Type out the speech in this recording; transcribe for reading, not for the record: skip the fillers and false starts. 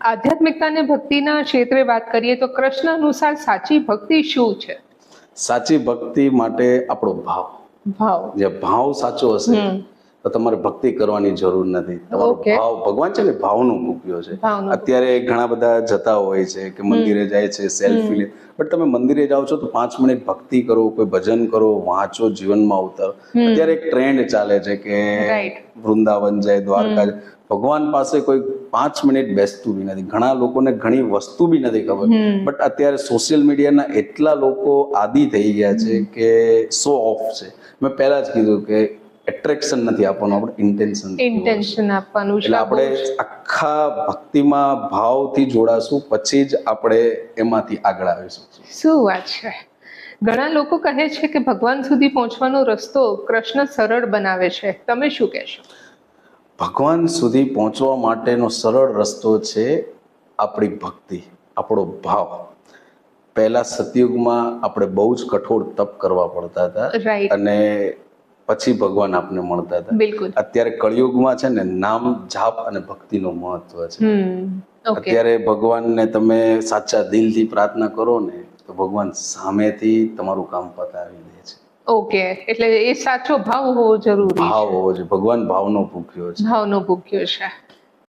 આધ્યાત્મિકતા અને ભક્તિના ક્ષેત્રે વાત કરીએ તો કૃષ્ણ અનુસાર સાચી ભક્તિ શું છે? સાચી ભક્તિ માટે આપણો ભાવ. જે ભાવ સાચો હશે તો તમારે ભક્તિ કરવાની જરૂર નથી. તમારો ભાવ, ભગવાન છે ને ભાવનો ભૂખ્યો છે. અત્યારે ઘણા બધા જતા હોય છે કે મંદિરે જાય છે, સેલ્ફી લે, બટ તમે મંદિરે જાઓ છો તો 5 મિનિટ ભક્તિ કરો, કોઈ ભજન કરો, વાંચો, જીવનમાં ઉતારો. અત્યારે એક ટ્રેન્ડ ચાલે છે કે વૃંદાવન જાય, દ્વારકા જાય, ભગવાન પાસે કોઈ 5 મિનિટ બેસતું બી નથી. ઘણા લોકોને ઘણી વસ્તુ બી નથી ખબર, બટ અત્યારે સોશિયલ મીડિયાના એટલા લોકો આદી થઈ ગયા છે કે શો ઓફ છે. મેં પહેલા જ કીધું કે એટ્રેક્શન નથી આપવાનું, આપણે ઇન્ટેન્શન આપવાનું. એટલે આપણે આખા ભક્તિમાં ભાવથી જોડાશું, પછી જ આપણે એમાંથી આગળ આવીશું. શું વાત છે! ઘણા લોકો કહે છે કે ભગવાન સુધી પહોંચવાનો રસ્તો કૃષ્ણ સરળ બનાવે છે, તમે શું કહેશો? ભગવાન સુધી પહોંચવા માટેનો સરળ રસ્તો છે આપણી ભક્તિ, આપણો ભાવ. પહેલા સતયુગમાં આપણે બહુ જ કઠોર તપ કરવા પડતા હતા અને પછી ભગવાન આપને મળતા હતા. અત્યારે કળિયુગમાં છે ને નામ, જાપ અને ભક્તિનું મહત્વ છે. અત્યારે ભગવાનને તમે સાચા દિલથી પ્રાર્થના કરો ને તો ભગવાન સામેથી તમારું કામ પતાવી દે છે. ઓકે, એટલે એ સાચો ભાવ હોવો જરૂરી છે. ભાવ હોવો જોઈએ. ભગવાન ભાવનો ભૂખ્યો છે. ભાવનો ભૂખ્યો છે.